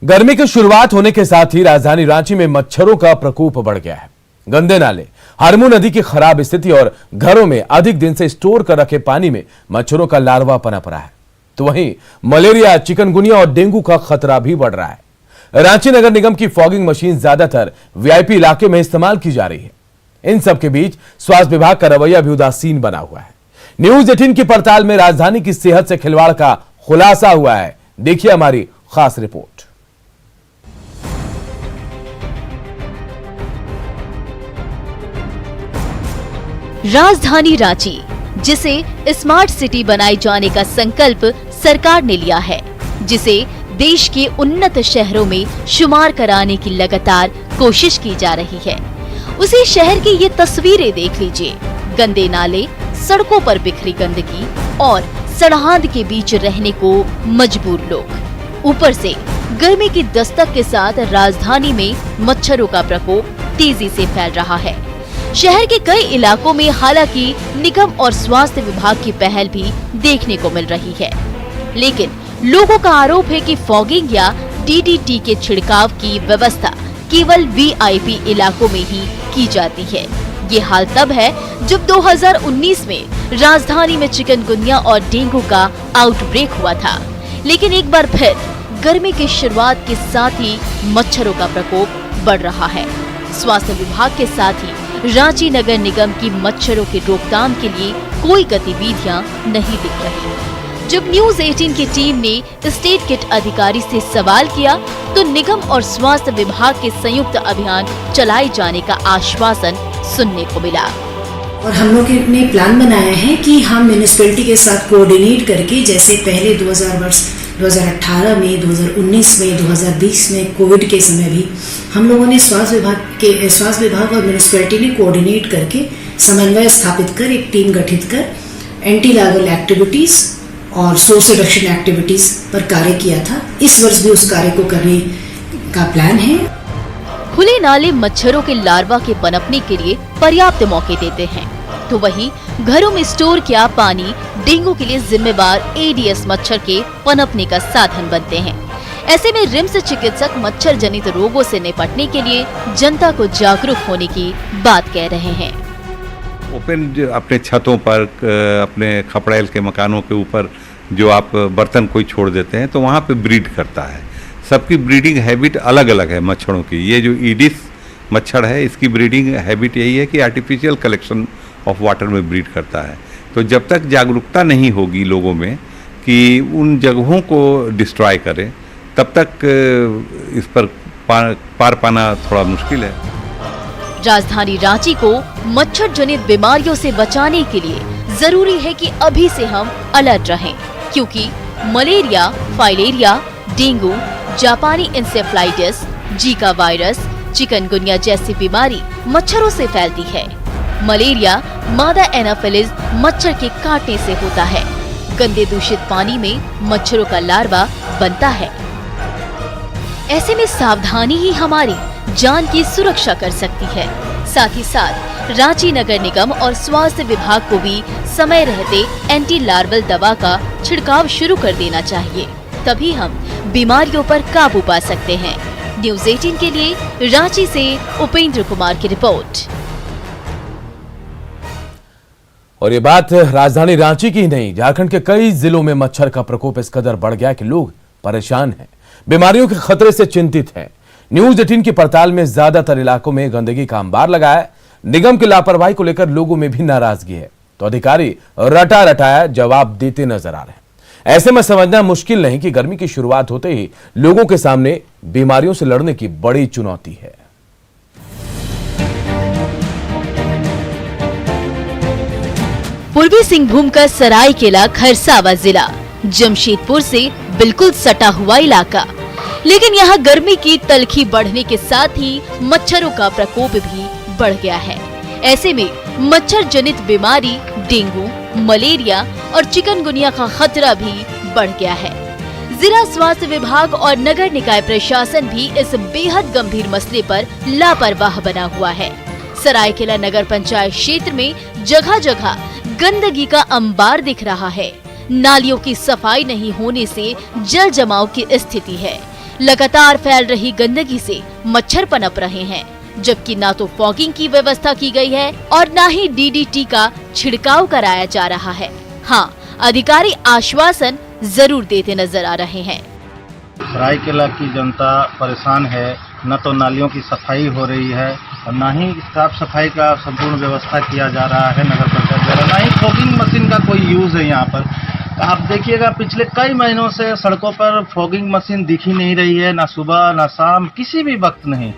गर्मी की शुरुआत होने के साथ ही राजधानी रांची में मच्छरों का प्रकोप बढ़ गया है। गंदे नाले, हरमू नदी की खराब स्थिति और घरों में अधिक दिन से स्टोर कर रखे पानी में मच्छरों का लार्वा पनप रहा है। तो वहीं मलेरिया, चिकनगुनिया और डेंगू का खतरा भी बढ़ रहा है। रांची नगर निगम की फॉगिंग मशीन ज्यादातर वीआईपी इलाके में इस्तेमाल की जा रही है। इन सब के बीच स्वास्थ्य विभाग का रवैया भी उदासीन बना हुआ है। न्यूज 18 की पड़ताल में राजधानी की सेहत से खिलवाड़ का खुलासा हुआ है। देखिए हमारी खास रिपोर्ट। राजधानी रांची, जिसे स्मार्ट सिटी बनाए जाने का संकल्प सरकार ने लिया है, जिसे देश के उन्नत शहरों में शुमार कराने की लगातार कोशिश की जा रही है, उसी शहर की ये तस्वीरें देख लीजिए। गंदे नाले, सड़कों पर बिखरी गंदगी और सड़हांद के बीच रहने को मजबूर लोग। ऊपर से गर्मी की दस्तक के साथ राजधानी में मच्छरों का प्रकोप तेजी से फैल रहा है। शहर के कई इलाकों में हालांकि निगम और स्वास्थ्य विभाग की पहल भी देखने को मिल रही है, लेकिन लोगों का आरोप है कि फॉगिंग या डीडीटी के छिड़काव की व्यवस्था केवल वीआईपी इलाकों में ही की जाती है। ये हाल तब है जब 2019 में राजधानी में चिकनगुनिया और डेंगू का आउटब्रेक हुआ था, लेकिन एक बार फिर गर्मी की शुरुआत के साथ ही मच्छरों का प्रकोप बढ़ रहा है। स्वास्थ्य विभाग के साथ ही रांची नगर निगम की मच्छरों की रोकथाम के लिए कोई गतिविधियां नहीं दिख रही। जब न्यूज 18 की टीम ने स्टेट किट अधिकारी से सवाल किया तो निगम और स्वास्थ्य विभाग के संयुक्त अभियान चलाए जाने का आश्वासन सुनने को मिला। और हम लोग ने प्लान बनाया है कि हम म्यूनिसिपैलिटी के साथ कोऑर्डिनेट करके, जैसे पहले 2018 में, 2019 में, 2020 में कोविड के समय भी हम लोगों ने स्वास्थ्य विभाग और म्यूनिसिपैलिटी ने कोऑर्डिनेट करके समन्वय स्थापित कर एक टीम गठित कर एंटी लार्वल एक्टिविटीज और सोर्स रिडक्शन एक्टिविटीज पर कार्य किया था। इस वर्ष भी उस कार्य को करने का प्लान है। खुले नाले मच्छरों के लार्वा के पनपने के लिए पर्याप्त मौके देते हैं, तो वहीं घरों में स्टोर किया पानी डेंगू के लिए जिम्मेवार एडिस मच्छर के पनपने का साधन बनते हैं। ऐसे में रिम्स चिकित्सक मच्छर जनित रोगों से निपटने के लिए जनता को जागरूक होने की बात कह रहे हैं। ओपन अपने छतों पर, अपने खपड़ेल के मकानों के ऊपर जो आप बर्तन कोई छोड़ देते हैं तो वहाँ पे ब्रीड करता है। सबकी ब्रीडिंग हैबिट अलग अलग है मच्छरों की। ये जो ईडिस मच्छर है, इसकी ब्रीडिंग हैबिट यही है कि आर्टिफिशियल कलेक्शन ऑफ वाटर में ब्रीड करता है। तो जब तक जागरूकता नहीं होगी लोगों में कि उन जगहों को डिस्ट्रॉय करें, तब तक इस पर पार पाना थोड़ा मुश्किल है। राजधानी रांची को मच्छर जनित बीमारियों से बचाने के लिए जरूरी है कि अभी से हम अलर्ट रहें, क्योंकि मलेरिया, फाइलेरिया, डेंगू, जापानी इंसेफ्लाइटिस, जीका वायरस, चिकनगुनिया जैसी बीमारी मच्छरों से फैलती है। मलेरिया मादा एनाफिलिस मच्छर के काटने से होता है। गंदे दूषित पानी में मच्छरों का लार्वा बनता है। ऐसे में सावधानी ही हमारी जान की सुरक्षा कर सकती है। साथ ही साथ रांची नगर निगम और स्वास्थ्य विभाग को भी समय रहते एंटी लार्वल दवा का छिड़काव शुरू कर देना चाहिए, तभी हम बीमारियों पर काबू पा सकते हैं। न्यूज 18 के लिए रांची से उपेंद्र कुमार की रिपोर्ट। और ये बात राजधानी रांची की ही नहीं, झारखंड के कई जिलों में मच्छर का प्रकोप इस कदर बढ़ गया कि लोग परेशान हैं, बीमारियों के खतरे से चिंतित हैं। न्यूज 18 की पड़ताल में ज्यादातर इलाकों में गंदगी का अंबार लगा है। निगम की लापरवाही को लेकर लोगों में भी नाराजगी है, तो अधिकारी रटा रटाया जवाब देते नजर आ रहे हैं। ऐसे में समझना मुश्किल नहीं कि गर्मी की शुरुआत होते ही लोगों के सामने बीमारियों से लड़ने की बड़ी चुनौती है। पूर्वी सिंहभूम का सरायकेला खरसावा जिला जमशेदपुर से बिल्कुल सटा हुआ इलाका, लेकिन यहाँ गर्मी की तलखी बढ़ने के साथ ही मच्छरों का प्रकोप भी बढ़ गया है। ऐसे में मच्छर जनित बीमारी डेंगू, मलेरिया और चिकनगुनिया का खतरा भी बढ़ गया है। जिला स्वास्थ्य विभाग और नगर निकाय प्रशासन भी इस बेहद गंभीर मसले पर लापरवाह बना हुआ है। सरायकेला नगर पंचायत क्षेत्र में जगह जगह गंदगी का अंबार दिख रहा है। नालियों की सफाई नहीं होने से जल जमाव की स्थिति है। लगातार फैल रही गंदगी से मच्छर पनप रहे हैं, जबकि ना तो फॉगिंग की व्यवस्था की गई है और ना ही डीडीटी का छिड़काव कराया जा रहा है। हाँ, अधिकारी आश्वासन जरूर देते नजर आ रहे हैं। सरायकेला की जनता परेशान है, न तो नालियों की सफाई हो रही है और न ही साफ सफाई का संपूर्ण व्यवस्था किया जा रहा है नगर पंचायत द्वारा, न ही फॉगिंग मशीन का कोई यूज है यहाँ पर। आप देखिएगा पिछले कई महीनों से सड़कों पर फॉगिंग मशीन दिख ही नहीं रही है, न सुबह न शाम, किसी भी वक्त नहीं।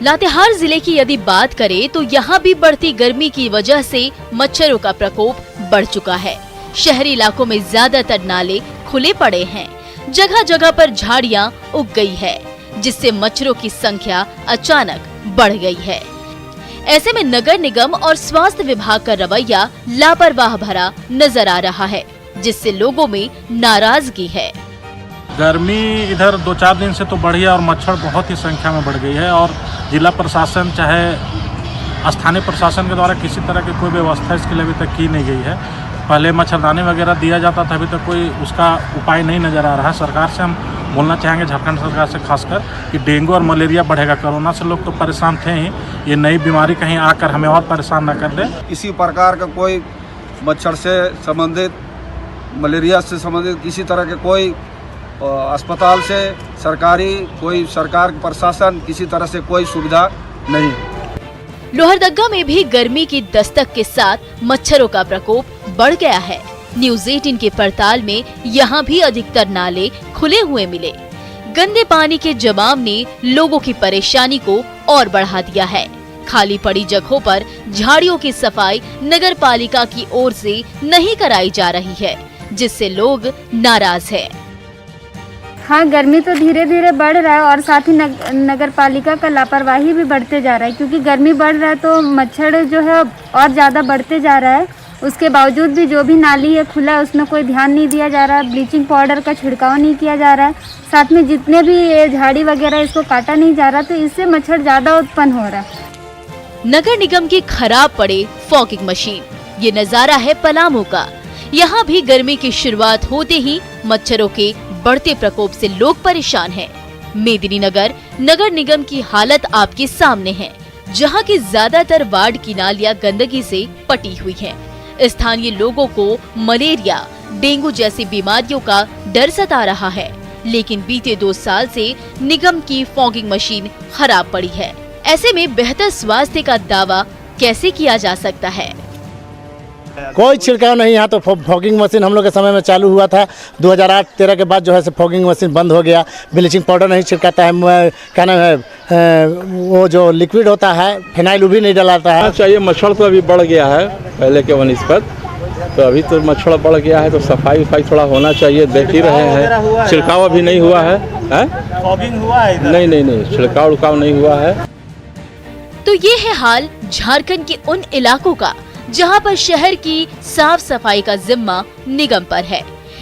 लातेहार जिले की यदि बात करें तो यहाँ भी बढ़ती गर्मी की वजह से मच्छरों का प्रकोप बढ़ चुका है। शहरी इलाकों में ज्यादातर नाले खुले पड़े हैं, जगह जगह पर झाड़ियां उग गई है, जिससे मच्छरों की संख्या अचानक बढ़ गई है। ऐसे में नगर निगम और स्वास्थ्य विभाग का रवैया लापरवाह भरा नजर आ रहा है, जिससे लोगों में नाराजगी है। गर्मी इधर 2-4 दिन से तो बढ़ी है और मच्छर बहुत ही संख्या में बढ़ गई है और जिला प्रशासन चाहे स्थानीय प्रशासन के द्वारा किसी तरह की कोई व्यवस्था इसके लिए अभी तक की नहीं गई है। पहले मच्छरदानी वगैरह दिया जाता था, अभी तक कोई उसका उपाय नहीं नज़र आ रहा है। सरकार से हम बोलना चाहेंगे, झारखंड सरकार से खासकर, कि डेंगू और मलेरिया बढ़ेगा। कोरोना से लोग तो परेशान थे ही, ये नई बीमारी कहीं आकर हमें और परेशान न कर दे। किसी प्रकार का कोई मच्छर से संबंधित, मलेरिया से संबंधित किसी तरह के कोई अस्पताल से सरकारी, कोई सरकार प्रशासन किसी तरह से कोई सुविधा नहीं। लोहरदगा में भी गर्मी की दस्तक के साथ मच्छरों का प्रकोप बढ़ गया है। न्यूज़ 18 के पड़ताल में यहाँ भी अधिकतर नाले खुले हुए मिले। गंदे पानी के जमाव ने लोगों की परेशानी को और बढ़ा दिया है। खाली पड़ी जगहों पर झाड़ियों की सफाई नगर पालिका की ओर से नहीं कराई जा रही है, जिससे लोग नाराज हैं। हाँ, गर्मी तो धीरे धीरे बढ़ रहा है और साथ ही नगर पालिका का लापरवाही भी बढ़ते जा रहा है, क्योंकि गर्मी बढ़ रहा है तो मच्छर जो है और ज़्यादा बढ़ते जा रहा है। उसके बावजूद भी जो भी नाली है खुला है, उसमें कोई ध्यान नहीं दिया जा रहा है। ब्लीचिंग पाउडर का छिड़काव नहीं किया जा रहा है। साथ में जितने भी ये झाड़ी वगैरह इसको काटा नहीं जा रहा, तो इससे मच्छर ज़्यादा उत्पन्न हो रहा है। नगर निगम की खराब पड़े फॉगिंग मशीन, ये नजारा है पलामू का। यहाँ भी गर्मी की शुरुआत होते ही मच्छरों के बढ़ते प्रकोप से लोग परेशान हैं। मेदिनीनगर नगर निगम की हालत आपके सामने है, जहाँ की ज्यादातर वार्ड की नालियाँ गंदगी से पटी हुई हैं। स्थानीय लोगों को मलेरिया, डेंगू जैसी बीमारियों का डर सता रहा है, लेकिन बीते 2 साल से निगम की फॉगिंग मशीन खराब पड़ी है। ऐसे में बेहतर स्वास्थ्य का दावा कैसे किया जा सकता है? कोई छिड़काव नहीं। यहाँ तो फॉगिंग मशीन हम लोग के समय में चालू हुआ था। 2008-13 के बाद जो है फॉगिंग मशीन बंद हो गया। ब्लीचिंग पाउडर नहीं छिड़काता है, क्या नाम है, वो जो लिक्विड होता है फिनाइल भी नहीं डलाता है। चाहिए, मच्छर तो अभी बढ़ गया है पहले के वनिस्पत, तो अभी तो मच्छर बढ़ गया है, तो सफाई थोड़ा होना चाहिए। देख ही रहे हैं, छिड़काव अभी नहीं हुआ है। फॉगिंग हुआ है? नहीं, छिड़काव नहीं हुआ है। तो ये है हाल झारखंड के उन इलाकों का जहां पर शहर की साफ सफाई का जिम्मा निगम पर है।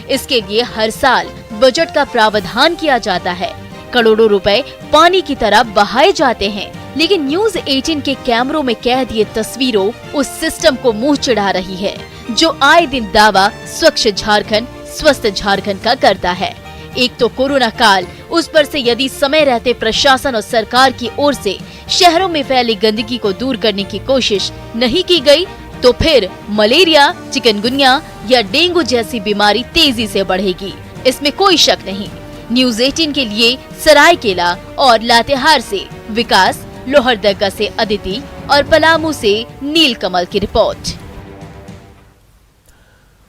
इसके लिए हर साल बजट का प्रावधान किया जाता है। करोड़ों रुपए पानी की तरह बहाए जाते हैं, लेकिन न्यूज़ 18 के कैमरों में कैद ये तस्वीरों उस सिस्टम को मुंह चिढ़ा रही है, जो आए दिन दावा स्वच्छ झारखंड, स्वस्थ झारखंड का करता है। एक तो कोरोना काल, उस पर से यदि समय रहते प्रशासन और सरकार की ओर से शहरों में फैली गंदगी को दूर करने की कोशिश नहीं की गई, तो फिर मलेरिया, चिकनगुनिया या डेंगू जैसी बीमारी तेजी से बढ़ेगी, इसमें कोई शक नहीं। न्यूज़ 18 के लिए सरायकेला और लातेहार से विकास, लोहरदगा से अदिति और पलामू से नीलकमल की रिपोर्ट।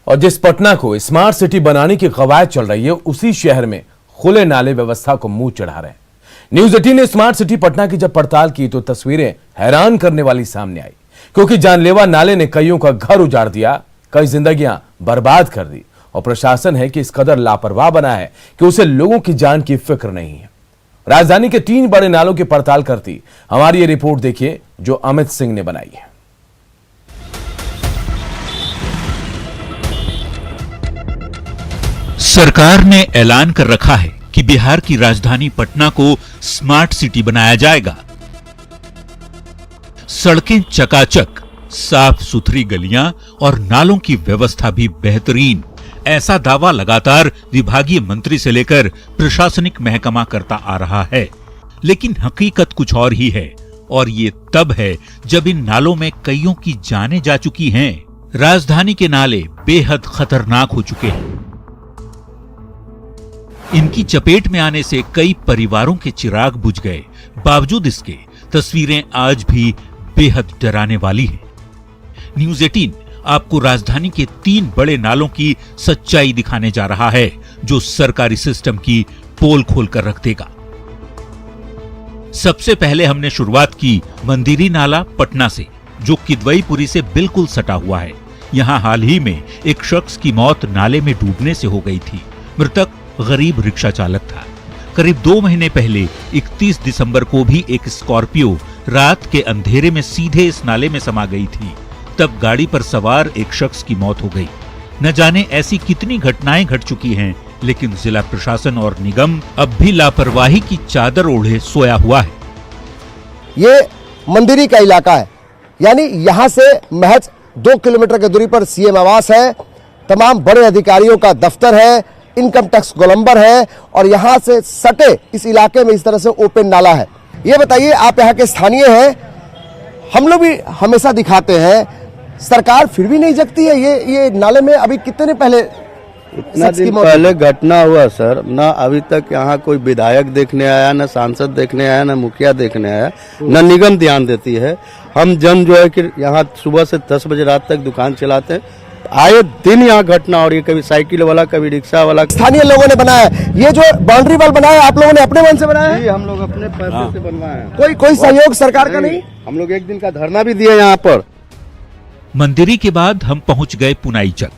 और जिस पटना को स्मार्ट सिटी बनाने की कवायद चल रही है, उसी शहर में खुले नाले व्यवस्था को मुंह चढ़ा रहे हैं। न्यूज़ 18 ने स्मार्ट सिटी पटना की जब पड़ताल की तो तस्वीरें हैरान करने वाली सामने आई, क्योंकि जानलेवा नाले ने कईयों का घर उजाड़ दिया, कई जिंदगियां बर्बाद कर दी और प्रशासन है कि इस कदर लापरवाह बना है कि उसे लोगों की जान की फिक्र नहीं है। राजधानी के 3 बड़े नालों की पड़ताल करती हमारी ये रिपोर्ट देखिए, जो अमित सिंह ने बनाई है। सरकार ने ऐलान कर रखा है कि बिहार की राजधानी पटना को स्मार्ट सिटी बनाया जाएगा। सड़कें चकाचक, साफ सुथरी गलियां और नालों की व्यवस्था भी बेहतरीन, ऐसा दावा लगातार विभागीय मंत्री से लेकर प्रशासनिक महकमा करता आ रहा है, लेकिन हकीकत कुछ और ही है। और ये तब है जब इन नालों में कईयों की जानें जा चुकी हैं। राजधानी के नाले बेहद खतरनाक हो चुके हैं। इनकी चपेट में आने से कई परिवारों के चिराग बुझ गए। बावजूद इसके तस्वीरें आज भी बेहद डराने वाली हैं। न्यूज़ 18 आपको राजधानी के 3 बड़े नालों की सच्चाई दिखाने जा रहा है, जो सरकारी सिस्टम की पोल खोल कर रख देगा। सबसे पहले हमने शुरुआत की मंदिरी नाला पटना से, जो किदवईपुरी से बिल्कुल सटा हुआ है। यहां हाल ही में एक शख्स की मौत नाले में डूबने से हो गई थी। मृतक गरीब रिक्शा चालक था। करीब 2 महीने पहले 31 दिसंबर को भी एक स्कॉर्पियो रात के अंधेरे में सीधे इस नाले में समा गई थी। तब गाड़ी पर सवार एक शख्स की मौत हो गई। न जाने ऐसी कितनी घटनाएं घट चुकी हैं, लेकिन जिला प्रशासन और निगम अब भी लापरवाही की चादर ओढ़े सोया हुआ है। ये मंदिरी का इलाका है, यानी यहाँ से महज 2 किलोमीटर की दूरी पर सीएम आवास है, तमाम बड़े अधिकारियों का दफ्तर है, इनकम टैक्स गोलंबर है, और यहाँ से सटे इस इलाके में इस तरह से ओपन नाला है। ये बताइए, आप यहाँ के स्थानीय हैं, हम लोग भी हमेशा दिखाते हैं, सरकार फिर भी नहीं जगती है। ये नाले में अभी कितने पहले इतना दिन पहले घटना हुआ सर, ना अभी तक यहाँ कोई विधायक देखने आया, ना सांसद देखने आया, ना मुखिया देखने आया, ना निगम ध्यान देती है। हम जन जो है कि यहाँ सुबह से 10 बजे रात तक दुकान चलाते हैं, आए दिन यहाँ घटना हो रही है। कभी साइकिल वाला, कभी रिक्शा वाला। स्थानीय लोगों ने बनाया है। ये जो बाउंड्री वॉल बनाया आप लोगों ने अपने मन से बनाया है? हम लोग अपने पैसे से बनवाए हैं। कोई सहयोग सरकार का नहीं? हम लोग एक दिन का धरना भी दिए यहाँ पर। मंदिरी के बाद हम पहुंच गए पुनाईचक,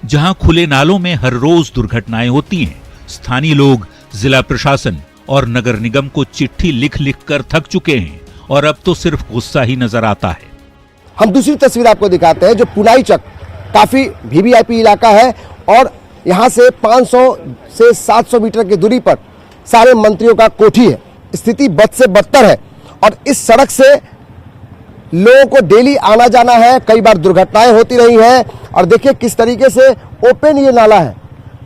जहां खुले नालों में हर रोज दुर्घटनाएं होती हैं। स्थानीय लोग जिला प्रशासन और नगर निगम को चिट्ठी लिख लिख कर थक चुके हैं, और अब तो सिर्फ गुस्सा ही नजर आता है। हम दूसरी तस्वीर आपको दिखाते हैं, जो पुनाईचक काफी वीवीआईपी इलाका है, और यहाँ से 500 से 700 मीटर की दूरी पर सारे मंत्रियों का कोठी है। स्थिति बद से बदतर है, और इस सड़क से लोगों को डेली आना जाना है, कई बार दुर्घटनाएं होती रही हैं। और देखिए किस तरीके से ओपन ये नाला है,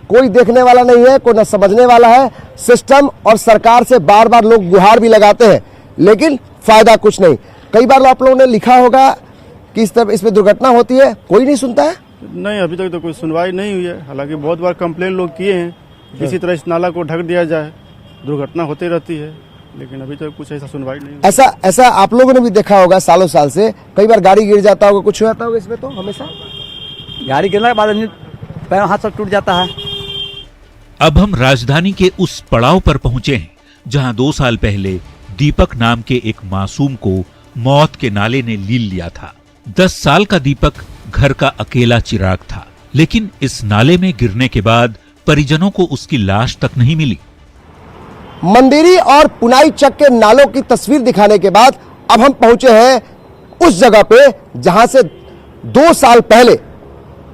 कोई देखने वाला नहीं है, कोई न समझने वाला है। सिस्टम और सरकार से बार बार लोग गुहार भी लगाते हैं, लेकिन फायदा कुछ नहीं। कई बार आप लोगों ने लिखा होगा कि इसमें दुर्घटना होती है, कोई नहीं सुनता है। नहीं, अभी तक तो कोई सुनवाई नहीं हुई है। हालांकि बहुत बार कंप्लेन लोग किए हैं, किसी तरह इस नाला को ढक दिया जाए, दुर्घटना होती रहती है, लेकिन अभी तक कुछ ऐसा सुनवाई नहीं। ऐसा आप लोगों ने भी देखा होगा सालों साल से, कई बार गाड़ी गिर जाता होगा, कुछ होता होगा इसमें। तो हमेशा गाड़ी गिरने के बाद पैर हाथ सब टूट जाता है। अब हम राजधानी के उस पड़ाव पर पहुंचे हैं, जहां 2 साल पहले दीपक नाम के एक मासूम को मौत के नाले ने लील लिया था। 10 साल का दीपक घर का अकेला चिराग था, लेकिन इस नाले में गिरने के बाद परिजनों को उसकी लाश तक नहीं मिली। मंदिरी और पुनाईचक के नालों की तस्वीर दिखाने के बाद अब हम पहुंचे हैं उस जगह पे जहां से 2 साल पहले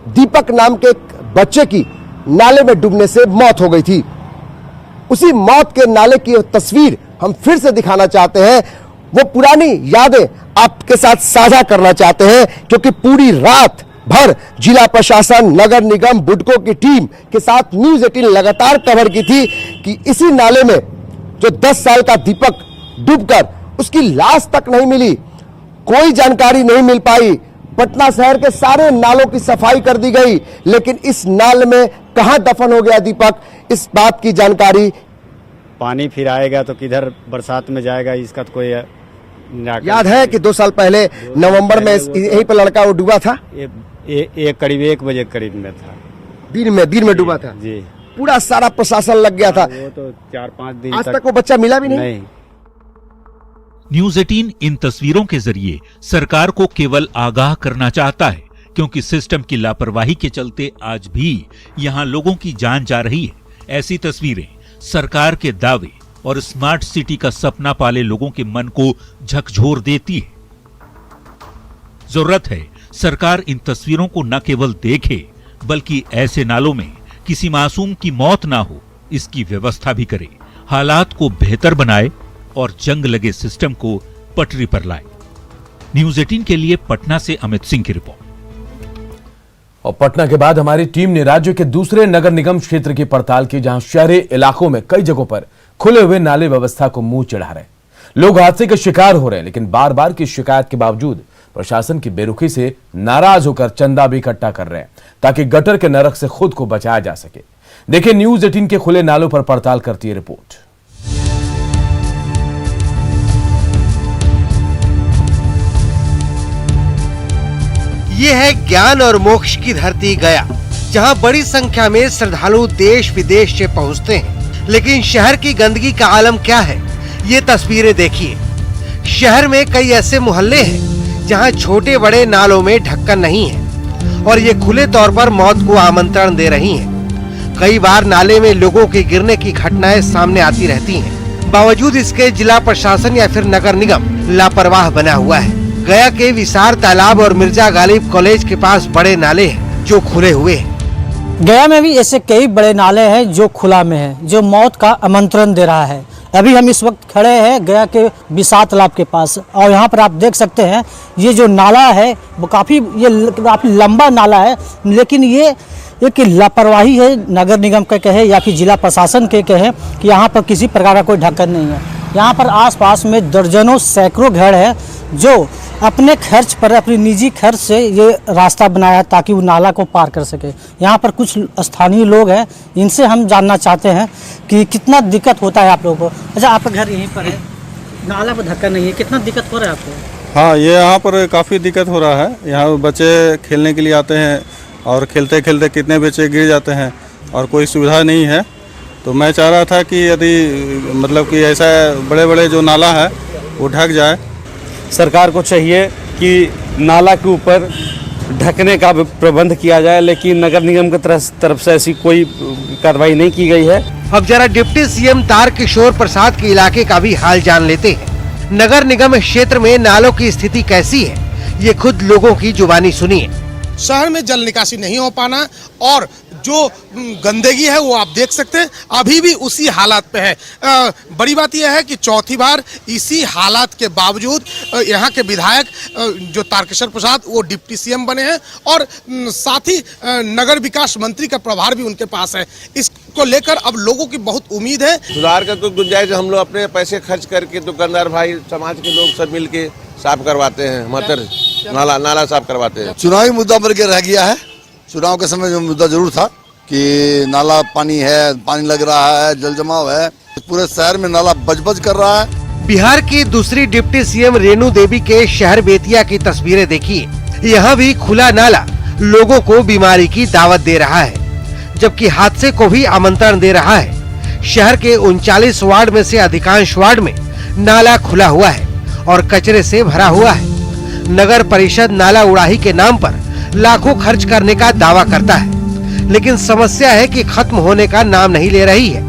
दीपक नाम के एक बच्चे की नाले में डूबने से मौत हो गई थी। उसी मौत के नाले की तस्वीर हम फिर से दिखाना चाहते हैं, वो पुरानी यादें आपके साथ साझा करना चाहते हैं, क्योंकि पूरी रात भर जिला प्रशासन, नगर निगम, बुडको की टीम के साथ न्यूज़ 18 लगातार कवर की थी कि इसी नाले में जो 10 साल का दीपक डूबकर उसकी लाश तक नहीं मिली, कोई जानकारी नहीं मिल पाई। पटना शहर के सारे नालों की सफाई कर दी गई, लेकिन इस नाल में कहां दफन हो गया दीपक, इस बात की जानकारी। पानी फिर आएगा तो किधर बरसात में जाएगा, इसका तो कोई याद है कि 2 साल पहले नवंबर में यहीं पर लड़का वो डूबा था। करीब 1 बजे करीब में था, दिन में डूबा था जी। पूरा सारा प्रशासन लग गया था। वो तो 4-5 दिन आज तक वो बच्चा मिला भी नहीं। न्यूज़ 18 इन तस्वीरों के जरिए सरकार को केवल आगाह करना चाहता है, क्योंकि सिस्टम की लापरवाही के चलते आज भी यहां लोगों की जान जा रही है। ऐसी तस्वीरें सरकार के दावे और स्मार्ट सिटी का सपना पाले लोगों के मन को झकझोर देती है। जरूरत है सरकार इन तस्वीरों को न केवल देखे, बल्कि ऐसे नालों में किसी मासूम की मौत ना हो, इसकी व्यवस्था भी करे, हालात को बेहतर बनाए और जंग लगे सिस्टम को पटरी पर लाए। न्यूज़ 18 के लिए पटना से अमित सिंह की रिपोर्ट। और पटना के बाद हमारी टीम ने राज्य के दूसरे नगर निगम क्षेत्र की पड़ताल की, जहां शहरी इलाकों में कई जगहों पर खुले हुए नाले व्यवस्था को मुंह चढ़ा रहे हैं। लोग हादसे के शिकार हो रहे हैं, लेकिन बार बार की शिकायत के बावजूद प्रशासन की बेरुखी से नाराज होकर चंदा भी इकट्ठा कर रहे हैं, ताकि गटर के नरक से खुद को बचाया जा सके। देखिए न्यूज 18 के खुले नालों पर पड़ताल करती है रिपोर्ट। ये है ज्ञान और मोक्ष की धरती गया, जहां बड़ी संख्या में श्रद्धालु देश विदेश से पहुंचते हैं। लेकिन शहर की गंदगी का आलम क्या है, ये तस्वीरें देखिए। शहर में कई ऐसे मोहल्ले हैं जहां छोटे बड़े नालों में ढक्कन नहीं है और ये खुले तौर पर मौत को आमंत्रण दे रही हैं। कई बार नाले में लोगों के गिरने की घटनाएं सामने आती रहती हैं। बावजूद इसके जिला प्रशासन या फिर नगर निगम लापरवाह बना हुआ है। गया के विसार तालाब और मिर्जा गालिब कॉलेज के पास बड़े नाले हैं जो खुले हुए हैं। गया में भी ऐसे कई बड़े नाले हैं जो खुला में है, जो मौत का आमंत्रण दे रहा है। अभी हम इस वक्त खड़े हैं गया के विसार तालाब के पास और यहाँ पर आप देख सकते हैं ये जो नाला है वो काफ़ी लंबा नाला है, लेकिन ये एक लापरवाही है नगर निगम के कहे या फिर जिला प्रशासन के कहे कि यहाँ पर किसी प्रकार का कोई ढक्कन नहीं है। यहाँ पर आसपास में दर्जनों सैकड़ों घर हैं जो अपने खर्च पर, अपनी निजी खर्च से ये रास्ता बनाया है ताकि वो नाला को पार कर सके। यहाँ पर कुछ स्थानीय लोग हैं, इनसे हम जानना चाहते हैं कि कितना दिक्कत होता है आप लोगों को। अच्छा, आपका घर यहीं पर है, नाला पर ढक्कन नहीं है, कितना दिक्कत हो रहा है आपको? हाँ, ये यहाँ पर काफ़ी दिक्कत हो रहा है। यहाँ बच्चे खेलने के लिए आते हैं और खेलते खेलते कितने बच्चे गिर जाते हैं और कोई सुविधा नहीं है। तो मैं चाह रहा था कि यदि मतलब कि ऐसा बड़े बड़े जो नाला है वो ढक जाए। सरकार को चाहिए कि नाला के ऊपर ढकने का प्रबंध किया जाए, लेकिन नगर निगम की तरफ से ऐसी कोई कार्रवाई नहीं की गई है। अब जरा डिप्टी सीएम तारकिशोर प्रसाद के इलाके का भी हाल जान लेते हैं। नगर निगम क्षेत्र में नालों की स्थिति कैसी है, ये खुद लोगों की जुबानी सुनिए। शहर में जल निकासी नहीं हो पाना और जो गंदगी है वो आप देख सकते हैं अभी भी उसी हालात पे है। बड़ी बात यह है कि चौथी बार इसी हालात के बावजूद यहाँ के विधायक जो तारकिशोर प्रसाद वो डिप्टी सीएम बने हैं और साथ ही नगर विकास मंत्री का प्रभार भी उनके पास है। इसको लेकर अब लोगों की बहुत उम्मीद है। सुधार का तो गुंजाइश हम लोग अपने पैसे खर्च करके दुकानदार भाई समाज के लोग सब मिल के साफ करवाते हैं, मतलब नाला साफ करवाते हैं। चुनावी मुद्दा बन के रह गया है। चुनाव के समय जो मुद्दा जरूर था कि नाला पानी है, पानी लग रहा है, जल जमाव है, पूरे शहर में नाला बज कर रहा है। बिहार की दूसरी डिप्टी सीएम रेणु देवी के शहर बेतिया की तस्वीरें देखिए। यहाँ भी खुला नाला लोगों को बीमारी की दावत दे रहा है, जबकि हादसे को भी आमंत्रण दे रहा है। शहर के 39 वार्ड में से अधिकांश वार्ड में नाला खुला हुआ है और कचरे से भरा हुआ है। नगर परिषद नाला उड़ाही के नाम पर लाखों खर्च करने का दावा करता है, लेकिन समस्या है कि खत्म होने का नाम नहीं ले रही है।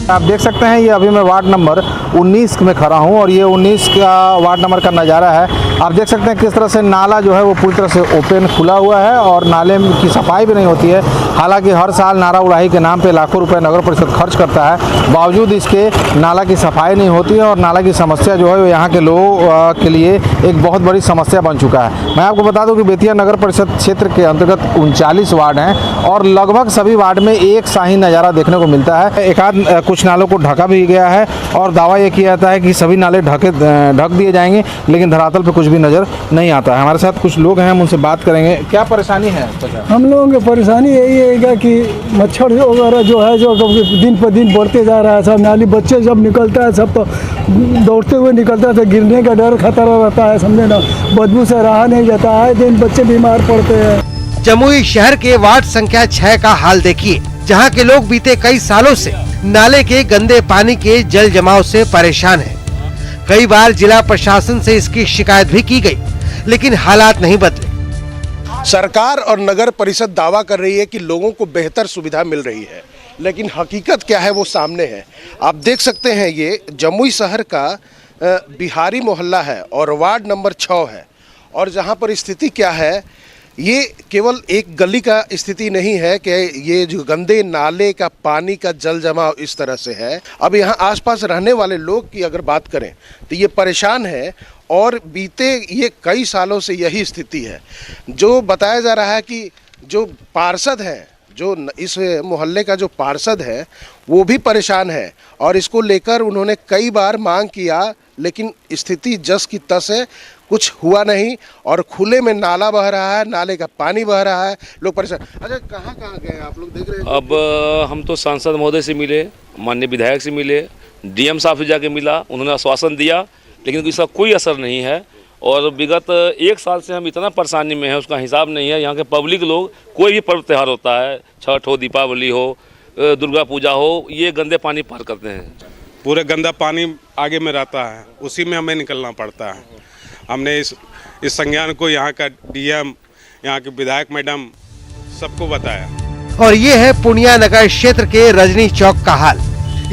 आप देख सकते हैं ये अभी मैं वार्ड नंबर 19 में खड़ा हूँ और ये 19 का वार्ड नंबर का नज़ारा है। आप देख सकते हैं किस तरह से नाला जो है वो पूरी तरह से ओपन खुला हुआ है और नाले की सफाई भी नहीं होती है। हालांकि हर साल नाला उड़ाही के नाम पे लाखों रुपए नगर परिषद खर्च करता है, बावजूद इसके नाला की सफाई नहीं होती है और नाला की समस्या जो है वो यहाँ के लोगों के लिए एक बहुत बड़ी समस्या बन चुका है। मैं आपको बता दूँ कि बेतिया नगर परिषद क्षेत्र के अंतर्गत 39 वार्ड हैं और लगभग सभी वार्ड में एक सा ही नज़ारा देखने को मिलता है। एक आध कुछ नालों को ढका भी गया है और दावा ये किया जाता है कि सभी नाले ढक दिए जाएंगे, लेकिन धरातल पे कुछ भी नजर नहीं आता है। हमारे साथ कुछ लोग हैं, हम उनसे बात करेंगे। क्या परेशानी है? हम लोगों की परेशानी यही है कि मच्छर वगैरह जो है जो दिन पर दिन बढ़ते जा रहा है। सब नाली बच्चे जब निकलता है सब तो दौड़ते हुए निकलता है, तो गिरने का डर खतरा रहता है, समझे ना, बदबू से रहा नहीं जाता है, दिन बच्चे बीमार पड़ते हैं। जमुई शहर के वार्ड संख्या 6 का हाल देखिए, जहाँ के लोग बीते कई सालों से नाले के गंदे पानी के जल जमाव से परेशान हैं। कई बार जिला प्रशासन से इसकी शिकायत भी की गई, लेकिन हालात नहीं बदले। सरकार और नगर परिषद दावा कर रही है कि लोगों को बेहतर सुविधा मिल रही है, लेकिन हकीकत क्या है वो सामने है। आप देख सकते हैं ये जमुई शहर का बिहारी मोहल्ला है और वार्ड नंबर 6 है और जहाँ पर स्थिति क्या है, ये केवल एक गली का स्थिति नहीं है कि ये जो गंदे नाले का पानी का जल जमाव इस तरह से है। अब यहाँ आसपास रहने वाले लोग की अगर बात करें तो ये परेशान है और बीते ये कई सालों से यही स्थिति है। जो बताया जा रहा है कि जो पार्षद हैं, जो इस मोहल्ले का जो पार्षद है वो भी परेशान है और इसको लेकर उन्होंने कई बार मांग किया, लेकिन स्थिति जस की तस है, कुछ हुआ नहीं और खुले में नाला बह रहा है, नाले का पानी बह रहा है, लोग परेशान। अच्छा, कहाँ गए आप लोग, देख रहे हैं? अब हम तो सांसद महोदय से मिले, माननीय विधायक से मिले, डीएम साहब से जाके मिला, उन्होंने आश्वासन दिया, लेकिन इसका कोई असर नहीं है। और विगत 1 साल से हम इतना परेशानी में हैं, उसका हिसाब नहीं है। यहाँ के पब्लिक लोग, कोई भी पर्व त्यौहार होता है, छठ हो, दीपावली हो, दुर्गा पूजा हो, ये गंदे पानी पार करते हैं। पूरे गंदा पानी आगे में रहता है, उसी में हमें निकलना पड़ता है। हमने इस संज्ञान को यहाँ का डीएम, यहाँ के विधायक मैडम सबको बताया। और ये है पूर्णिया नगर क्षेत्र के रजनी चौक का हाल।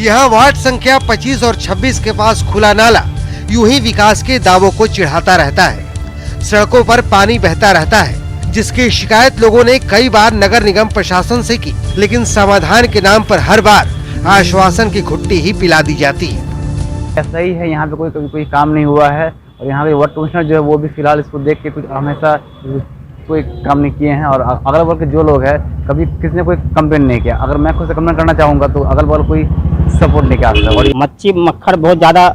यहाँ वार्ड संख्या 25 और 26 के पास खुला नाला यूं ही विकास के दावों को चिढ़ाता रहता है। सड़कों पर पानी बहता रहता है, जिसकी शिकायत लोगों ने कई बार नगर निगम प्रशासन से की, लेकिन समाधान के नाम पर हर बार आश्वासन की घुट्टी ही पिला दी जाती है। ऐसा ही है, यहाँ पे कोई काम नहीं हुआ है और यहाँ पे वार्ड कमिश्नर जो है वो भी फिलहाल इसको देख के कुछ हमेशा कोई काम नहीं किए हैं। और अगल बगल के जो लोग हैं, कभी किसी ने कोई कंप्लेन नहीं किया। अगर मैं खुद से कंप्लेन करना चाहूँगा तो अगल बगल कोई सपोर्ट नहीं किया। और मच्छी मक्खर बहुत ज़्यादा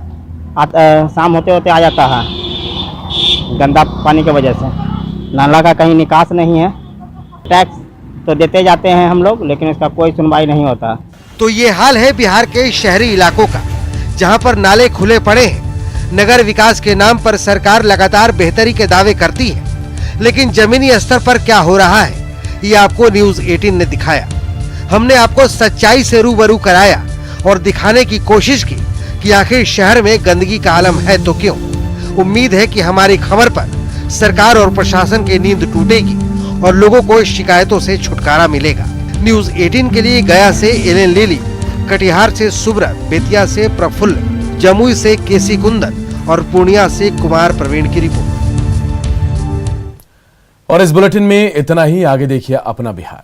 शाम होते होते आ जाता है, गंदा पानी की वजह से। नाला का कहीं निकास नहीं है। टैक्स तो देते जाते हैं हम लोग, लेकिन इसका कोई सुनवाई नहीं होता। तो ये हाल है बिहार के शहरी इलाकों का, जहां पर नाले खुले पड़े हैं। नगर विकास के नाम पर सरकार लगातार बेहतरी के दावे करती है, लेकिन जमीनी स्तर पर क्या हो रहा है, ये आपको न्यूज़ 18 ने दिखाया। हमने आपको सच्चाई से रूबरू कराया और दिखाने की कोशिश की कि आखिर शहर में गंदगी का आलम है तो क्यों। उम्मीद है कि हमारी खबर पर सरकार और प्रशासन की नींद टूटेगी और लोगों को इस शिकायतों से छुटकारा मिलेगा। न्यूज़ 18 के लिए गया से एलेन लिली, कटिहार से सुब्रत, बेतिया से प्रफुल्ल, जमुई से केसी कुंदन और पूर्णिया से कुमार प्रवीण की रिपोर्ट। और इस बुलेटिन में इतना ही। आगे देखिए अपना बिहार।